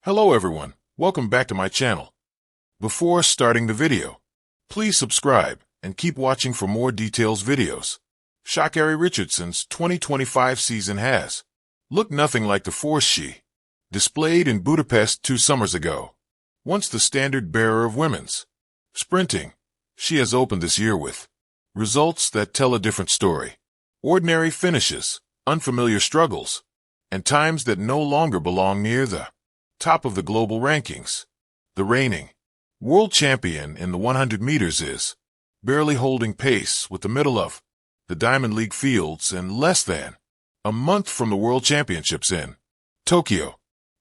Hello everyone, welcome back to my channel. Before starting the video, please subscribe and keep watching for more details videos. Sha'Carri Richardson's 2025 season has looked nothing like the force she displayed in Budapest 2 summers ago. Once the standard bearer of women's sprinting, she has opened this year with results that tell a different story. Ordinary finishes, unfamiliar struggles, and times that no longer belong near the top of the global rankings. The reigning world champion in the 100 meters is barely holding pace with the middle of the Diamond League fields and less than a month from the World Championships in Tokyo.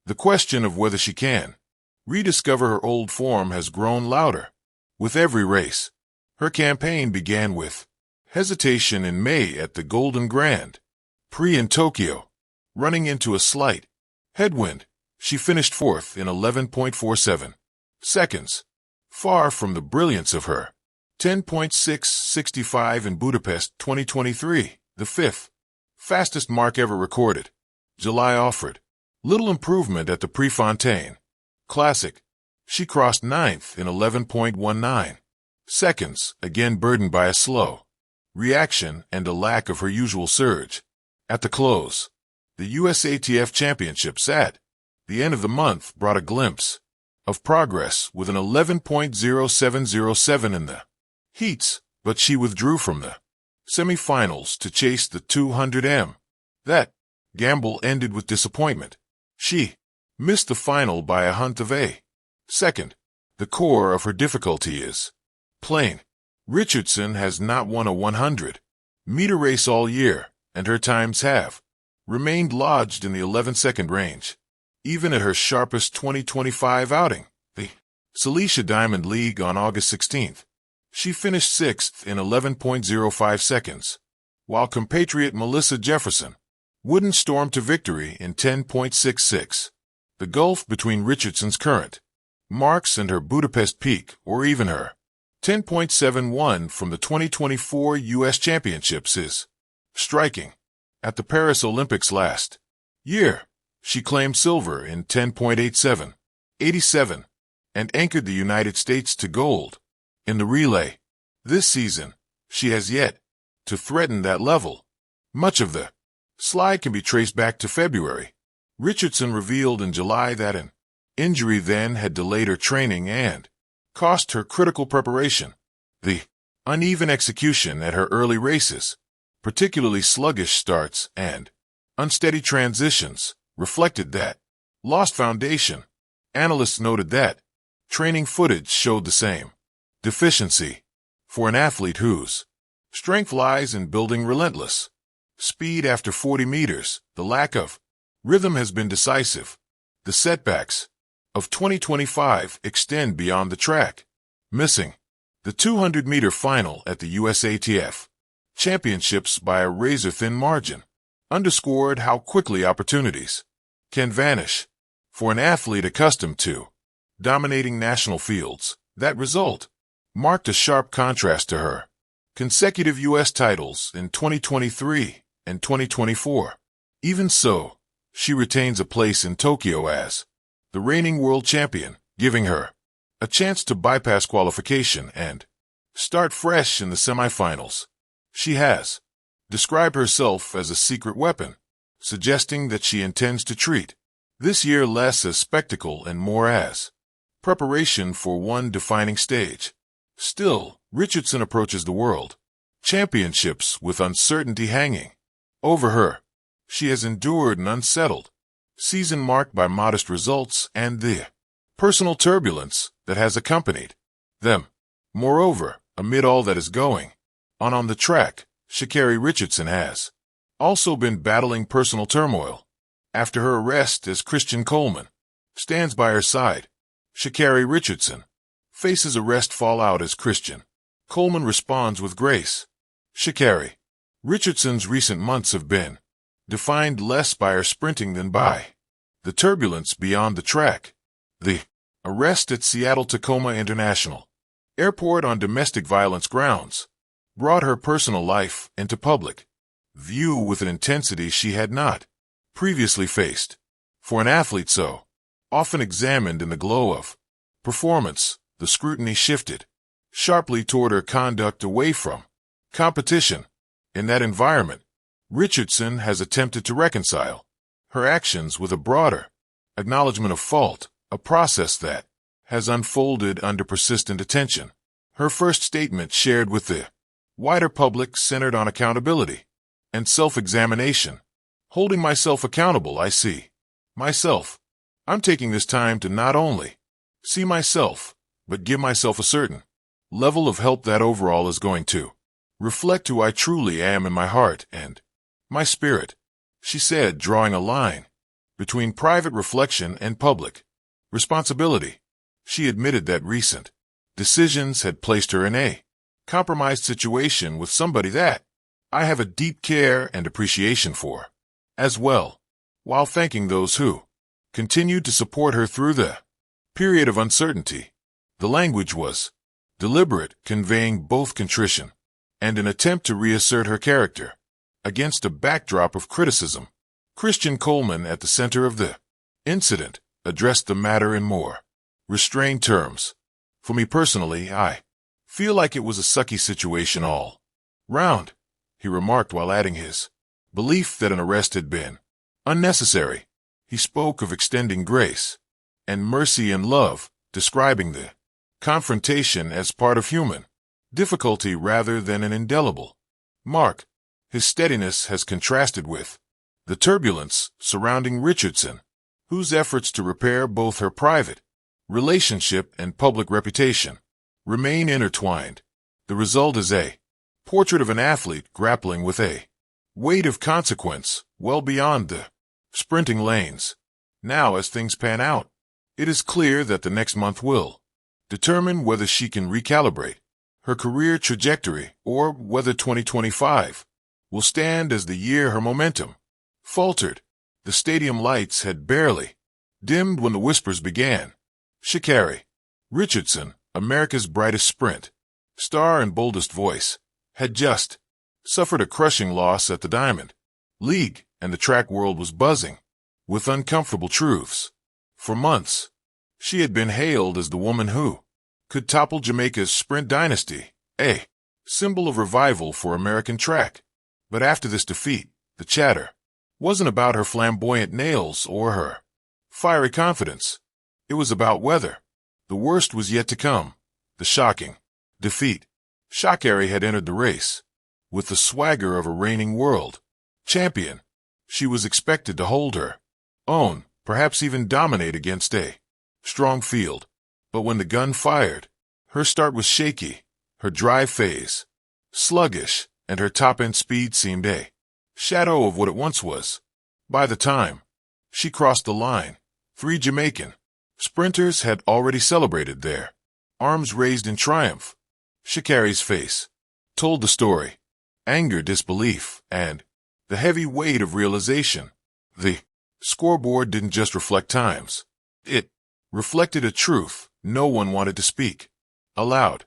The question of whether she can rediscover her old form has grown louder with every race. Her campaign began with hesitation in May at the Golden Grand Prix in Tokyo. Running into a slight headwind, she finished fourth in 11.47 seconds, far from the brilliance of her 10.665 in Budapest 2023, the fifth fastest mark ever recorded. July offered little improvement at the Prefontaine Classic. She crossed ninth in 11.19 seconds, again burdened by a slow reaction and a lack of her usual surge. At the close, the USATF Championships at the end of the month brought a glimpse of progress with an 11.0707 in the heats, but she withdrew from the semifinals to chase the 200m. That gamble ended with disappointment. She missed the final by a hint of a second. The core of her difficulty is plain. Richardson has not won a 100-meter race all year, and her times have remained lodged in the 11-second range. Even at her sharpest 2025 outing, the Cilicia Diamond League on August 16th, she finished sixth in 11.05 seconds, while compatriot Melissa Jefferson wouldn't storm to victory in 10.66. The gulf between Richardson's current marks and her Budapest peak, or even her 10.71 from the 2024 U.S. Championships, is striking. At the Paris Olympics last year, she claimed silver in 10.87, and anchored the United States to gold in the relay. This season, she has yet to threaten that level. Much of the slide can be traced back to February. Richardson revealed in July that an injury then had delayed her training and cost her critical preparation. The uneven execution at her early races, particularly sluggish starts and unsteady transitions, reflected that lost foundation. Analysts noted that training footage showed the same deficiency. For an athlete whose strength lies in building relentless speed after 40 meters, the lack of rhythm has been decisive. The setbacks of 2025 extend beyond the track. Missing the 200-meter final at the USATF Championships by a razor-thin margin underscored how quickly opportunities can vanish. For an athlete accustomed to dominating national fields, that result marked a sharp contrast to her consecutive U.S. titles in 2023 and 2024. Even so, she retains a place in Tokyo as the reigning world champion, giving her a chance to bypass qualification and start fresh in the semifinals. She has described herself as a secret weapon, suggesting that she intends to treat this year less as spectacle and more as preparation for one defining stage. Still, Richardson approaches the World Championships with uncertainty hanging over her. She has endured an unsettled season marked by modest results and the personal turbulence that has accompanied them. Moreover, amid all that is going on the track, Sha'Carri Richardson has also been battling personal turmoil. After her arrest as Christian Coleman stands by her side, Sha'Carri Richardson faces arrest fallout as Christian Coleman responds with grace. Sha'Carri Richardson's recent months have been defined less by her sprinting than by the turbulence beyond the track. The arrest at Seattle-Tacoma International Airport on domestic violence grounds brought her personal life into public view with an intensity she had not previously faced. For an athlete so often examined in the glow of performance. The scrutiny shifted sharply toward her conduct away from competition. In that environment, Richardson has attempted to reconcile her actions with a broader acknowledgement of fault, a process that has unfolded under persistent attention. Her first statement shared with the wider public centered on accountability and self-examination. Holding myself accountable, I see myself. I'm taking this time to not only see myself, but give myself a certain level of help that overall is going to reflect who I truly am in my heart and my spirit, she said, drawing a line between private reflection and public responsibility. She admitted that recent decisions had placed her in a compromised situation with somebody that I have a deep care and appreciation for as well, while thanking those who continued to support her through the period of uncertainty. The language was deliberate, conveying both contrition and an attempt to reassert her character against a backdrop of criticism. Christian Coleman, at the center of the incident, addressed the matter in more restrained terms. For me personally, I feel like it was a sucky situation all round, he remarked while adding his belief that an arrest had been unnecessary. He spoke of extending grace and mercy and love, describing the confrontation as part of human difficulty rather than an indelible mark. His steadiness has contrasted with the turbulence surrounding Richardson, whose efforts to repair both her private relationship and public reputation remain intertwined. The result is a portrait of an athlete grappling with a weight of consequence well beyond the sprinting lanes. Now, as things pan out, it is clear that the next month will determine whether she can recalibrate her career trajectory or whether 2025 will stand as the year her momentum faltered. The stadium lights had barely dimmed when the whispers began. Sha'Carri Richardson, America's brightest sprint star and boldest voice, had just suffered a crushing loss at the Diamond League, and the track world was buzzing with uncomfortable truths. For months, she had been hailed as the woman who could topple Jamaica's sprint dynasty, a symbol of revival for American track. But after this defeat, the chatter wasn't about her flamboyant nails or her fiery confidence. It was about whether the worst was yet to come. The shocking defeat. Sha'Carri had entered the race with the swagger of a reigning world champion. She was expected to hold her own, perhaps even dominate against a strong field. But when the gun fired, her start was shaky, her drive phase sluggish, and her top-end speed seemed a shadow of what it once was. By the time she crossed the line, 3 Jamaican sprinters had already celebrated, their arms raised in triumph. Sha'Carri's face told the story. Anger, disbelief, and the heavy weight of realization. The scoreboard didn't just reflect times. It reflected a truth no one wanted to speak aloud.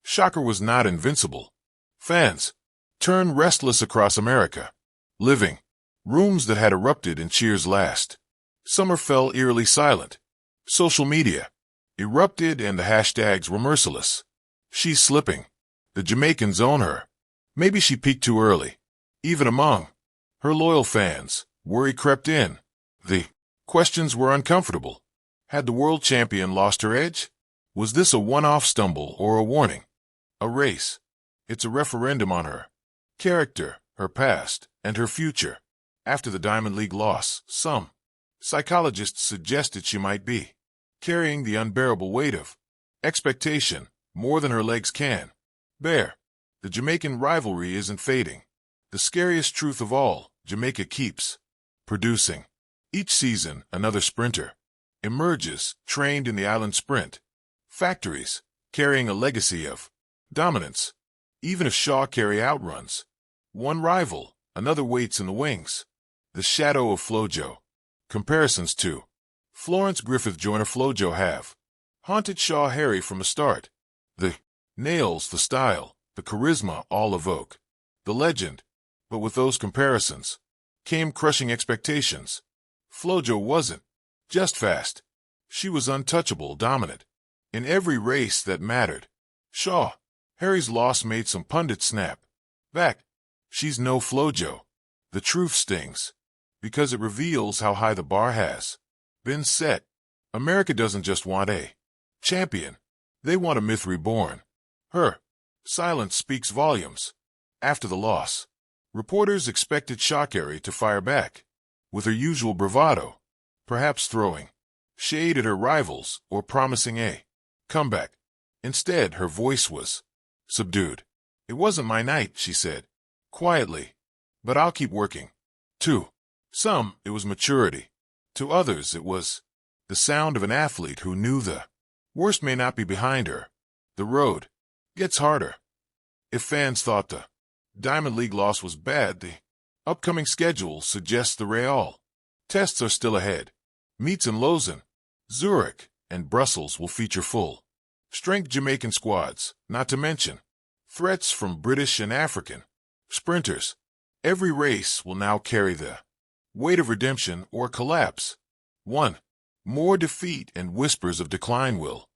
Sha'Carri was not invincible. Fans turned restless across America. Living rooms that had erupted in cheers last summer fell eerily silent. Social media erupted and the hashtags were merciless. She's slipping. The Jamaicans own her. Maybe she peaked too early. Even among her loyal fans, worry crept in. The questions were uncomfortable. Had the world champion lost her edge? Was this a one-off stumble or a warning? A race. It's a referendum on her character, her past, and her future. After the Diamond League loss, some psychologists suggested she might be carrying the unbearable weight of expectation more than her legs can bear. The Jamaican rivalry isn't fading. The scariest truth of all, Jamaica keeps producing. Each season, another sprinter emerges, trained in the island sprint factories, carrying a legacy of dominance. Even if Sha'Carri outruns one rival, another waits in the wings. The shadow of Flojo. Comparisons to Florence Griffith Joyner Flojo have haunted Sha'Carri from the start. The nails, the style, the charisma all evoke the legend. But with those comparisons came crushing expectations. Flojo wasn't just fast. She was untouchable, dominant. In every race that mattered. Sha'Carri's loss made some pundits snap back. She's no Flojo. The truth stings, because it reveals how high the bar has been set. America doesn't just want a champion. They want a myth reborn. Her silence speaks volumes. After the loss, reporters expected Sha'Carri to fire back, with her usual bravado, perhaps throwing shade at her rivals or promising a comeback. Instead, her voice was subdued. "It wasn't my night," she said, quietly, "but I'll keep working." To some, it was maturity. To others, it was the sound of an athlete who knew the worst may not be behind her. The road gets harder. If fans thought the Diamond League loss was bad, the upcoming schedule suggests the Real tests are still ahead. Meets in Lausanne, Zurich, and Brussels will feature full-strength Jamaican squads, not to mention threats from British and African sprinters. Every race will now carry the weight of redemption or collapse. One more defeat and whispers of decline will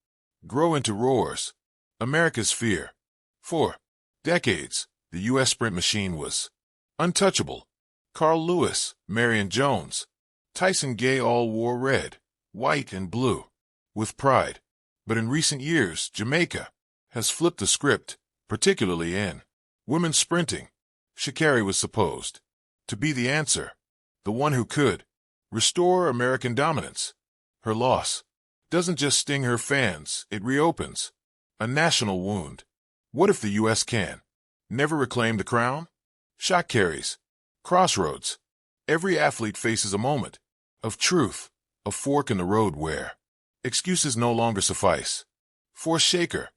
grow into roars. America's fear. For decades, the U.S. sprint machine was untouchable. Carl Lewis, Marion Jones, Tyson Gay all wore red, white, and blue with pride. But in recent years, Jamaica has flipped the script, particularly in women's sprinting. Sha'Carri was supposed to be the answer, the one who could restore American dominance. Her loss doesn't just sting her fans, it reopens a national wound. What if the U.S. can never reclaim the crown? Sha'Carri's crossroads. Every athlete faces a moment of truth, a fork in the road where excuses no longer suffice. For Sha'Carri,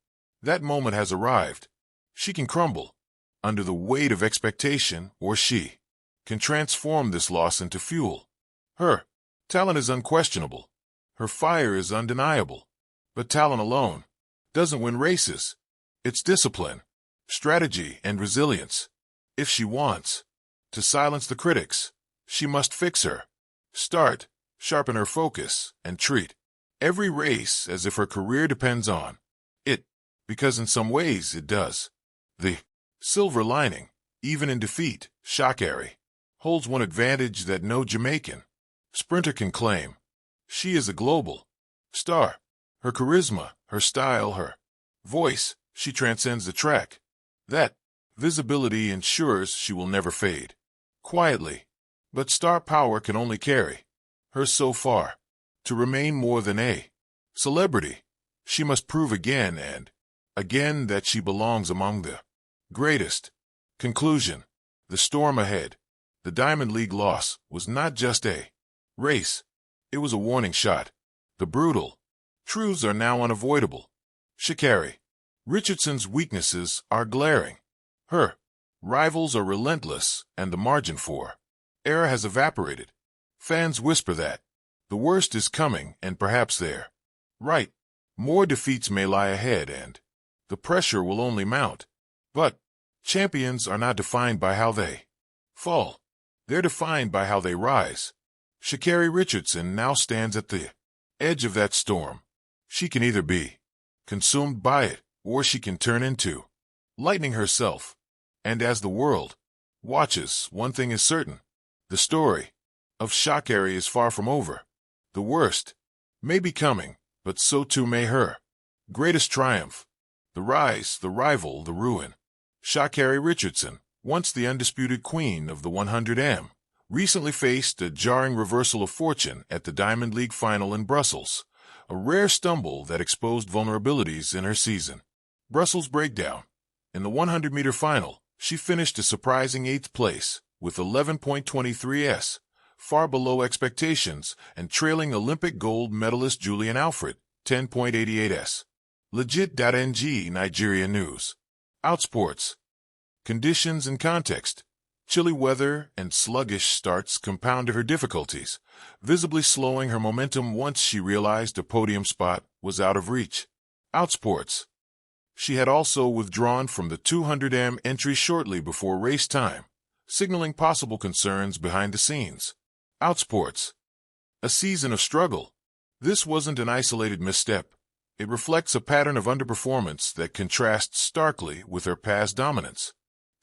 that moment has arrived. She can crumble under the weight of expectation, or she can transform this loss into fuel. Her talent is unquestionable. Her fire is undeniable. But talent alone doesn't win races. It's discipline, strategy, and resilience. If she wants to silence the critics, she must fix her start, sharpen her focus, and treat every race as if her career depends on it, because in some ways it does. The silver lining, even in defeat, Sha'Carri holds one advantage that no Jamaican sprinter can claim. She is a global star. Her charisma, her style, her voice, she transcends the track. That visibility ensures she will never fade quietly. But star power can only carry her so far. To remain more than a celebrity, she must prove again and again that she belongs among the greatest. Conclusion. The storm ahead. The Diamond League loss was not just a race. It was a warning shot. The brutal truths are now unavoidable. Sha'Carri Richardson's weaknesses are glaring. Her rivals are relentless, and the margin for error has evaporated. Fans whisper that the worst is coming, and perhaps they're right. More defeats may lie ahead, and the pressure will only mount. But champions are not defined by how they fall. They're defined by how they rise. Sha'Carri Richardson now stands at the edge of that storm. She can either be consumed by it, or she can turn into lightning herself. And as the world watches, one thing is certain. The story of Sha'Carri is far from over. The worst may be coming, but so too may her greatest triumph. The rise, the rival, the ruin. Sha'Carri Richardson, once the undisputed queen of the 100m, recently faced a jarring reversal of fortune at the Diamond League final in Brussels, a rare stumble that exposed vulnerabilities in her season. Brussels breakdown. In the 100-meter final, she finished a surprising 8th place, with 11.23s, far below expectations, and trailing Olympic gold medalist Julian Alfred, 10.88s. Legit.ng Nigeria News. Outsports. Conditions and context. Chilly weather and sluggish starts compounded her difficulties, visibly slowing her momentum once she realized a podium spot was out of reach. Outsports. She had also withdrawn from the 200m entry shortly before race time, signaling possible concerns behind the scenes. Outsports. A season of struggle. This wasn't an isolated misstep. It reflects a pattern of underperformance that contrasts starkly with her past dominance.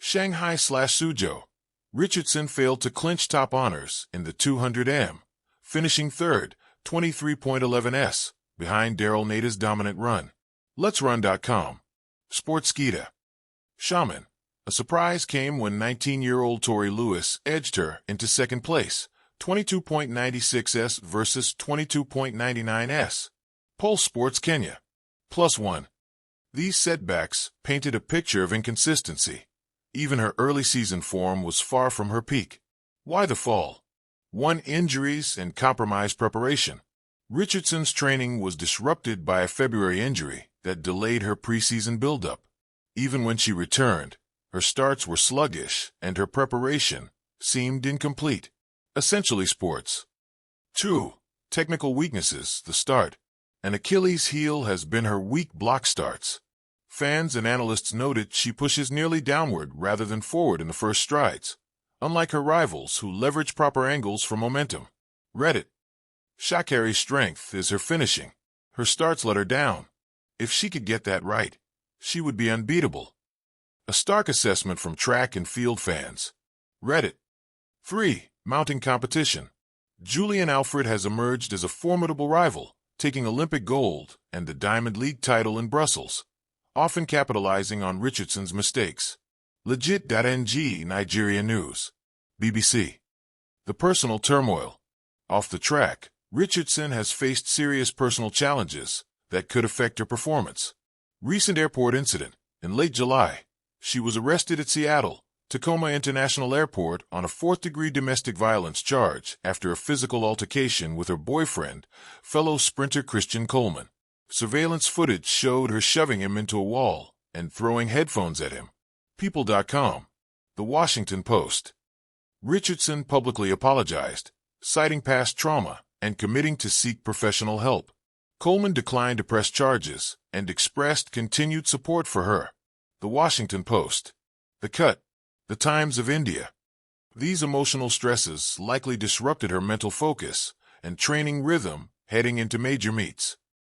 Shanghai/Suzhou. Richardson failed to clinch top honors in the 200m, finishing third, 23.11s, behind Daryl Nada's dominant run. Let'sRun.com. Sportskeeda. Shaman. A surprise came when 19-year-old Tori Lewis edged her into second place, 22.96s versus 22.99s. Pulse Sports Kenya. +1. These setbacks painted a picture of inconsistency. Even her early season form was far from her peak. Why the fall? 1. Injuries and compromised preparation. Richardson's training was disrupted by a February injury that delayed her preseason buildup. Even when she returned, her starts were sluggish and her preparation seemed incomplete. Essentially sports. 2. Technical weaknesses, the start. An Achilles heel has been her weak block starts. Fans and analysts noted she pushes nearly downward rather than forward in the first strides, unlike her rivals who leverage proper angles for momentum. Reddit. Sha'Carri's strength is her finishing. Her starts let her down. If she could get that right, she would be unbeatable. A stark assessment from track and field fans. Reddit. 3. Mounting competition. Julian Alfred has emerged as a formidable rival, taking Olympic gold and the Diamond League title in Brussels, often capitalizing on Richardson's mistakes. Legit.ng Nigeria News. BBC. The personal turmoil. Off the track, Richardson has faced serious personal challenges that could affect her performance. Recent airport incident. In late July, she was arrested at Seattle Tacoma International Airport on a fourth-degree domestic violence charge after a physical altercation with her boyfriend, fellow sprinter Christian Coleman. Surveillance footage showed her shoving him into a wall and throwing headphones at him. People.com. The Washington Post. Richardson publicly apologized, citing past trauma and committing to seek professional help. Coleman declined to press charges and expressed continued support for her. The Washington Post. The Cut. The Times of India. These emotional stresses likely disrupted her mental focus and training rhythm heading into major meets.